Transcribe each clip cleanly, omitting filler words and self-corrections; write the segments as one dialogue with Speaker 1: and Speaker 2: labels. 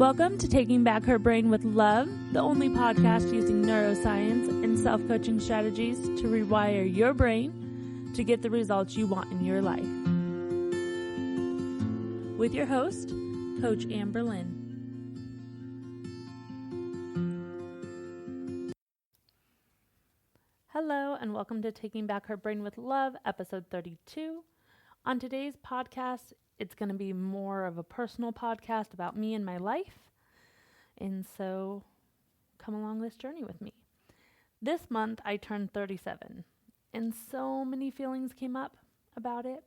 Speaker 1: Welcome to Taking Back Her Brain with Love, the only podcast using neuroscience and self-coaching strategies to rewire your brain to get the results you want in your life. With your host, Coach Amber Lynn. Hello, and welcome to Taking Back Her Brain with Love, episode 32. On today's podcast, it's going to be more of a personal podcast about me and my life. And so come along this journey with me. This month, I turned 37. And so many feelings came up about it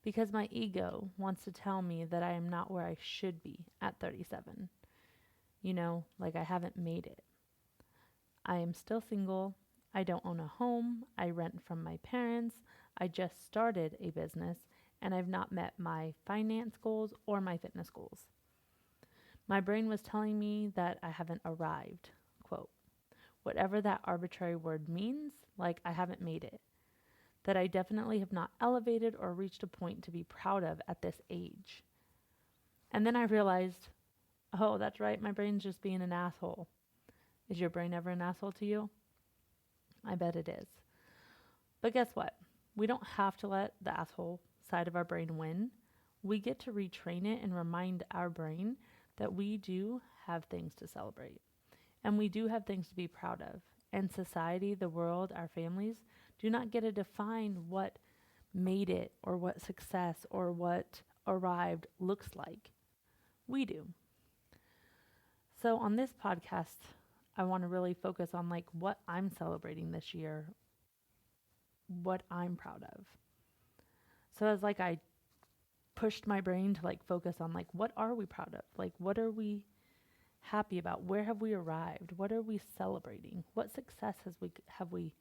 Speaker 1: because my ego wants to tell me that I am not where I should be at 37. You know, like I haven't made it. I am still single. I don't own a home. I rent from my parents. I just started a business. And I've not met my finance goals or my fitness goals. My brain was telling me that I haven't arrived, quote, whatever that arbitrary word means, like I haven't made it, that I definitely have not elevated or reached a point to be proud of at this age. And then I realized, oh, that's right, my brain's just being an asshole. Is your brain ever an asshole to you? I bet it is. But guess what? We don't have to let the asshole side of our brain win. We get to retrain it and remind our brain that we do have things to celebrate and we do have things to be proud of. And society, the world, our families do not get to define what made it or what success or what arrived looks like. We do. So on this podcast, I want to really focus on like what I'm celebrating this year, what I'm proud of. So as like I pushed my brain to like focus on like what are we proud of? Like what are we happy about? Where have we arrived? What are we celebrating? What success have we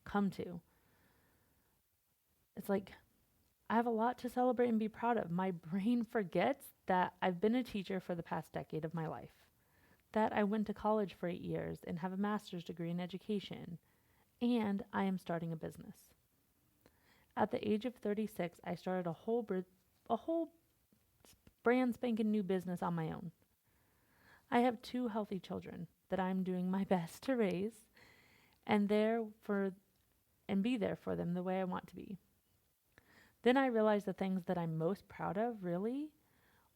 Speaker 1: come to? It's like I have a lot to celebrate and be proud of. My brain forgets that I've been a teacher for the past decade of my life, that I went to college for 8 years and have a master's degree in education, and I am starting a business. At the age of 36, I started a whole brand spanking new business on my own. I have 2 healthy children that I'm doing my best to raise and be there for them the way I want to be. Then I realized the things that I'm most proud of really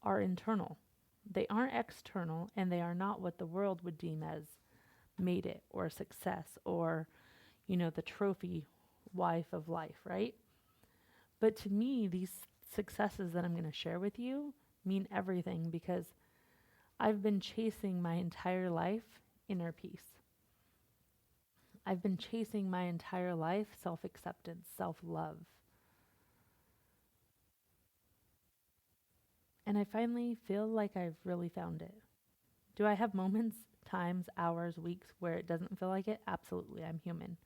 Speaker 1: are internal. They aren't external, and they are not what the world would deem as made it or success or, the trophy wife of life, right? But to me, these successes that I'm going to share with you mean everything because I've been chasing my entire life inner peace. I've been chasing my entire life self-acceptance, self-love. And I finally feel like I've really found it. Do I have moments, times, hours, weeks where it doesn't feel like it? Absolutely, I'm human.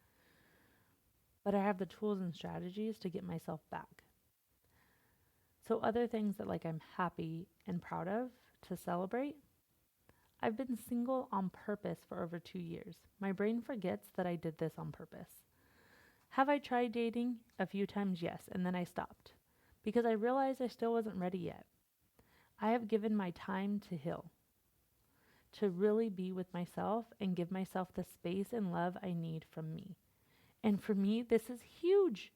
Speaker 1: But I have the tools and strategies to get myself back. So other things that like I'm happy and proud of to celebrate. I've been single on purpose for over 2 years. My brain forgets that I did this on purpose. Have I tried dating? A few times, yes, and then I stopped because I realized I still wasn't ready yet. I have given my time to heal, to really be with myself and give myself the space and love I need from me. And for me, this is huge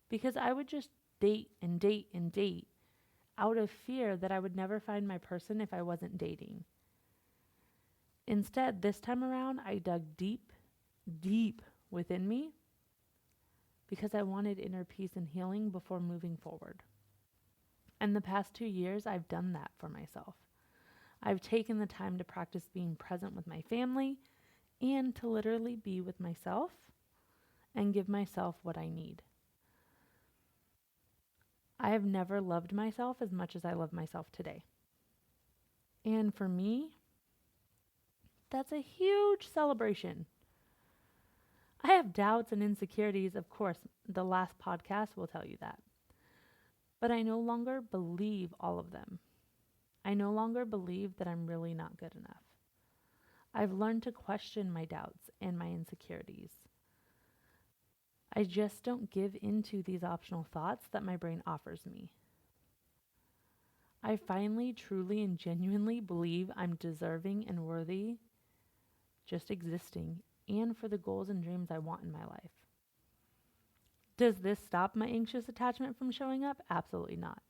Speaker 1: because I would just date and date and date out of fear that I would never find my person if I wasn't dating. Instead, this time around, I dug deep, deep within me because I wanted inner peace and healing before moving forward. And the past 2 years, I've done that for myself. I've taken the time to practice being present with my family and to literally be with myself and give myself what I need. I have never loved myself as much as I love myself today. And for me, that's a huge celebration. I have doubts and insecurities, of course, the last podcast will tell you that. But I no longer believe all of them. I no longer believe that I'm really not good enough. I've learned to question my doubts and my insecurities. I just don't give into these optional thoughts that my brain offers me. I finally, truly, and genuinely believe I'm deserving and worthy just existing and for the goals and dreams I want in my life. Does this stop my anxious attachment from showing up? Absolutely not.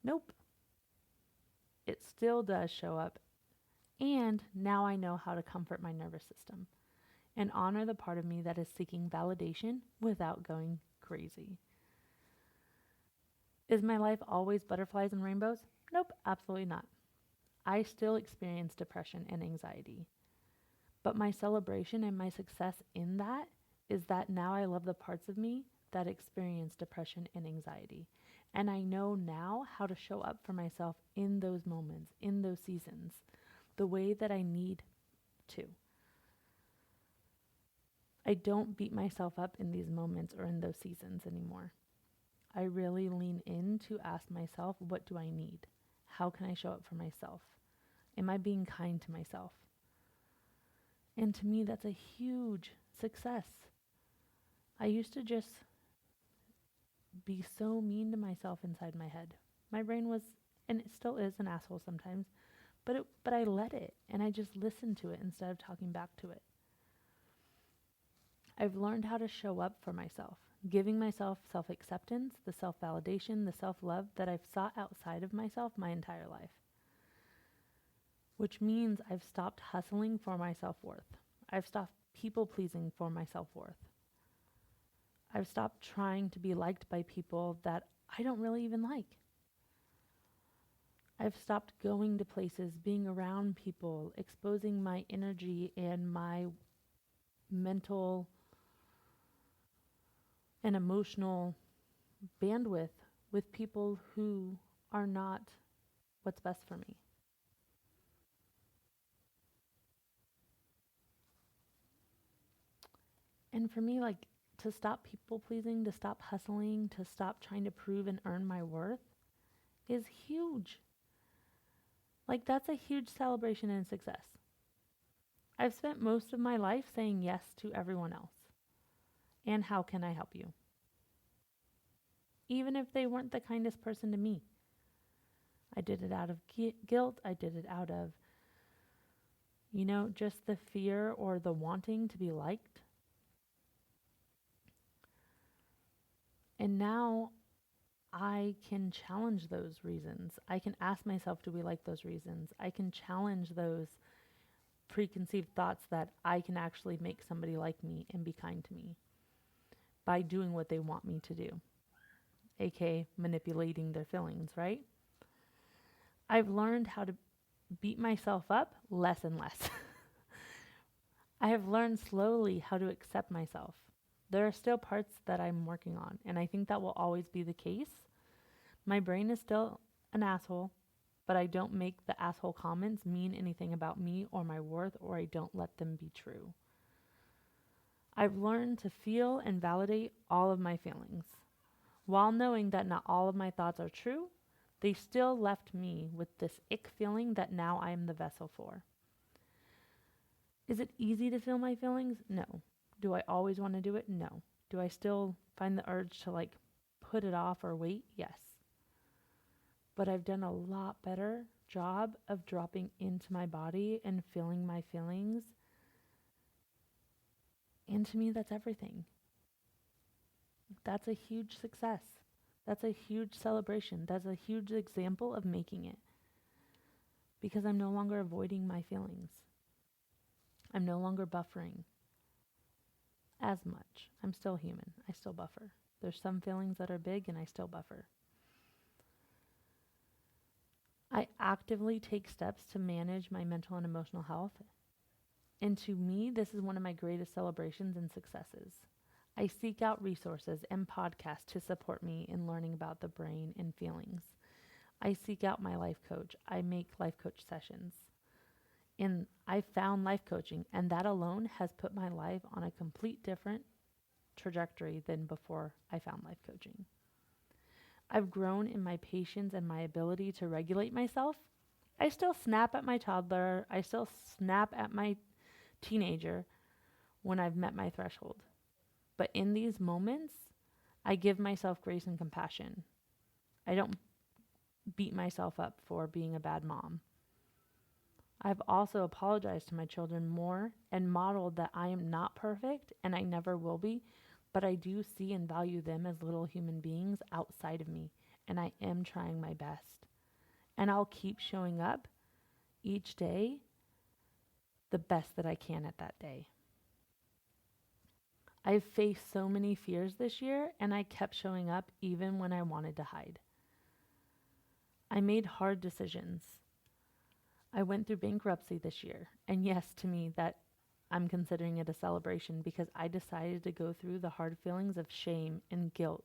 Speaker 1: Nope. It still does show up. And now I know how to comfort my nervous system and honor the part of me that is seeking validation without going crazy. Is my life always butterflies and rainbows? Nope, absolutely not. I still experience depression and anxiety. But my celebration and my success in that is that now I love the parts of me that experience depression and anxiety. And I know now how to show up for myself in those moments, in those seasons, the way that I need to. I don't beat myself up in these moments or in those seasons anymore. I really lean in to ask myself, what do I need? How can I show up for myself? Am I being kind to myself? And to me, that's a huge success. I used to just be so mean to myself inside my head. My brain was, and it still is, an asshole sometimes, but I let it, and I just listened to it instead of talking back to it. I've learned how to show up for myself, giving myself self-acceptance, the self-validation, the self-love that I've sought outside of myself my entire life. Which means I've stopped hustling for my self-worth. I've stopped people-pleasing for my self-worth. I've stopped trying to be liked by people that I don't really even like. I've stopped going to places, being around people, exposing my energy and my mental and emotional bandwidth with people who are not what's best for me. And for me, like, to stop people pleasing, to stop hustling, to stop trying to prove and earn my worth is huge. Like, that's a huge celebration and success. I've spent most of my life saying yes to everyone else. And how can I help you? Even if they weren't the kindest person to me. I did it out of guilt. I did it out of, just the fear or the wanting to be liked. And now I can challenge those reasons. I can ask myself, do we like those reasons? I can challenge those preconceived thoughts that I can actually make somebody like me and be kind to me by doing what they want me to do, aka manipulating their feelings, right? I've learned how to beat myself up less and less. I have learned slowly how to accept myself. There are still parts that I'm working on, and I think that will always be the case. My brain is still an asshole, but I don't make the asshole comments mean anything about me or my worth, or I don't let them be true. I've learned to feel and validate all of my feelings. While knowing that not all of my thoughts are true, they still left me with this ick feeling that now I am the vessel for. Is it easy to feel my feelings? No. Do I always want to do it? No. Do I still find the urge to put it off or wait? Yes. But I've done a lot better job of dropping into my body and feeling my feelings. And to me, that's everything. That's a huge success. That's a huge celebration. That's a huge example of making it. Because I'm no longer avoiding my feelings. I'm no longer buffering as much. I'm still human. I still buffer. There's some feelings that are big and I still buffer. I actively take steps to manage my mental and emotional health. And to me, this is one of my greatest celebrations and successes. I seek out resources and podcasts to support me in learning about the brain and feelings. I seek out my life coach. I make life coach sessions. And I found life coaching, and that alone has put my life on a complete different trajectory than before I found life coaching. I've grown in my patience and my ability to regulate myself. I still snap at my toddler. I still snap at my teenager when I've met my threshold. But in these moments, I give myself grace and compassion. I don't beat myself up for being a bad mom. I've also apologized to my children more and modeled that I am not perfect and I never will be, but I do see and value them as little human beings outside of me, and I am trying my best. And I'll keep showing up each day the best that I can at that day. I've faced so many fears this year, and I kept showing up even when I wanted to hide. I made hard decisions. I went through bankruptcy this year, and yes, to me, that I'm considering it a celebration because I decided to go through the hard feelings of shame and guilt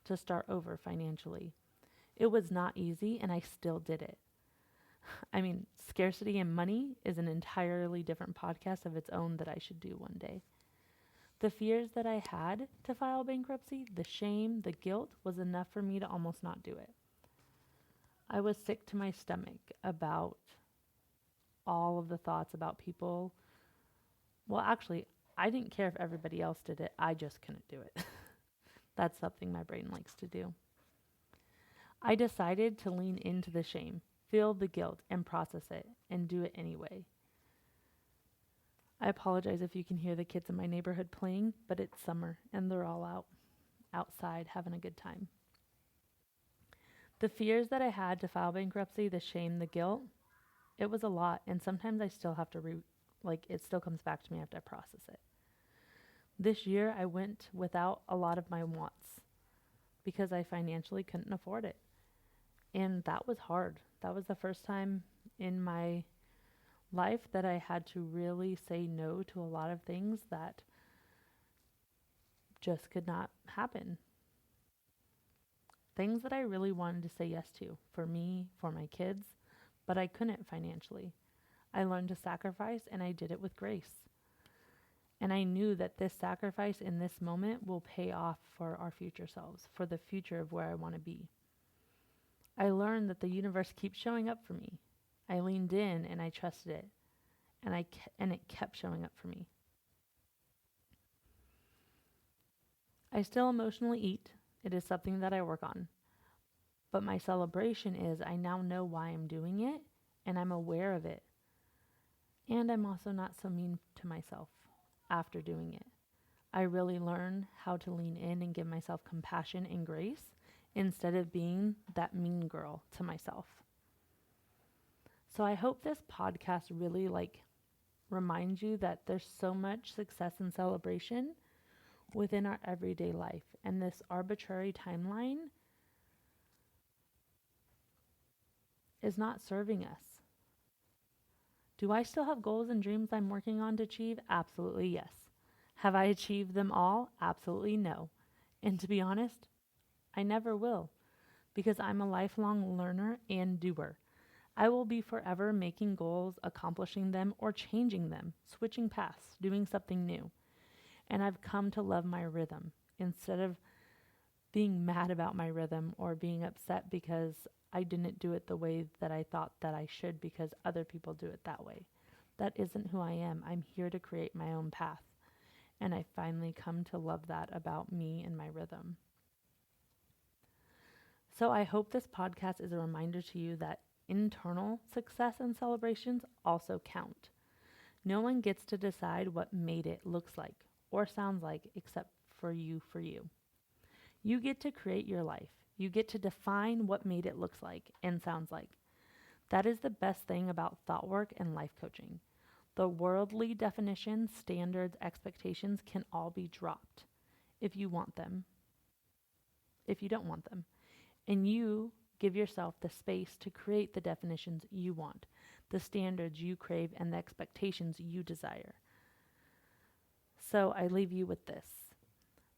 Speaker 1: to start over financially. It was not easy, and I still did it. I mean, scarcity and money is an entirely different podcast of its own that I should do one day. The fears that I had to file bankruptcy, the shame, the guilt, was enough for me to almost not do it. I was sick to my stomach about all of the thoughts about people. Well, actually, I didn't care if everybody else did it. I just couldn't do it. That's something my brain likes to do. I decided to lean into the shame, feel the guilt, and process it, and do it anyway. I apologize if you can hear the kids in my neighborhood playing, but it's summer and they're all outside having a good time. The fears that I had to file bankruptcy, the shame, the guilt, it was a lot, and sometimes I still have to it still comes back to me after I process it. This year I went without a lot of my wants because I financially couldn't afford it. And that was hard. That was the first time in my life that I had to really say no to a lot of things that just could not happen. Things that I really wanted to say yes to for me, for my kids, but I couldn't financially. I learned to sacrifice, and I did it with grace. And I knew that this sacrifice in this moment will pay off for our future selves, for the future of where I want to be. I learned that the universe keeps showing up for me. I leaned in and I trusted it, and it kept showing up for me. I still emotionally eat. It is something that I work on. But my celebration is I now know why I'm doing it, and I'm aware of it. And I'm also not so mean to myself after doing it. I really learn how to lean in and give myself compassion and grace instead of being that mean girl to myself. So I hope this podcast really reminds you that there's so much success and celebration within our everyday life, and this arbitrary timeline is not serving us. Do I still have goals and dreams I'm working on to achieve? Absolutely yes. Have I achieved them all? Absolutely no. And to be honest, I never will, because I'm a lifelong learner and doer. I will be forever making goals, accomplishing them, or changing them, switching paths, doing something new. And I've come to love my rhythm instead of being mad about my rhythm or being upset because I didn't do it the way that I thought that I should because other people do it that way. That isn't who I am. I'm here to create my own path. And I finally come to love that about me and my rhythm. So I hope this podcast is a reminder to you that internal success and celebrations also count. No one gets to decide what made it looks like or sounds like except for you. You get to create your life. You get to define what made it looks like and sounds like. That is the best thing about thought work and life coaching. The worldly definitions, standards, expectations can all be dropped if you want them, if you don't want them. And you give yourself the space to create the definitions you want, the standards you crave, and the expectations you desire. So I leave you with this.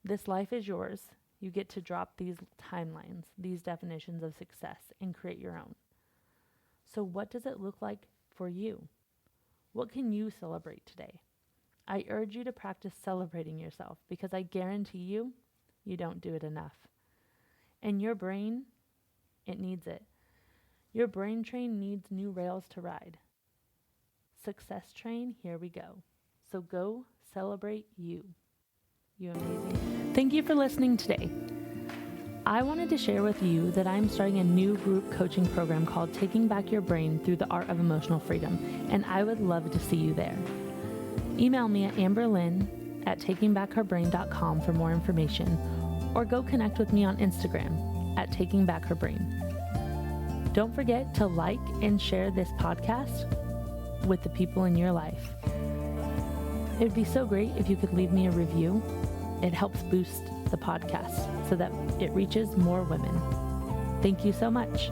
Speaker 1: This life is yours. You get to drop these timelines, these definitions of success, and create your own. So what does it look like for you? What can you celebrate today? I urge you to practice celebrating yourself because I guarantee you don't do it enough. And your brain, it needs it. Your brain train needs new rails to ride. Success train, here we go. So go celebrate you. You amazing. Thank you for listening today. I wanted to share with you that I'm starting a new group coaching program called Taking Back Your Brain Through the Art of Emotional Freedom, and I would love to see you there. Email me at amberlynn@takingbackherbrain.com for more information, or go connect with me on Instagram at takingbackherbrain. Don't forget to like and share this podcast with the people in your life. It would be so great if you could leave me a review. It helps boost the podcast so that it reaches more women. Thank you so much.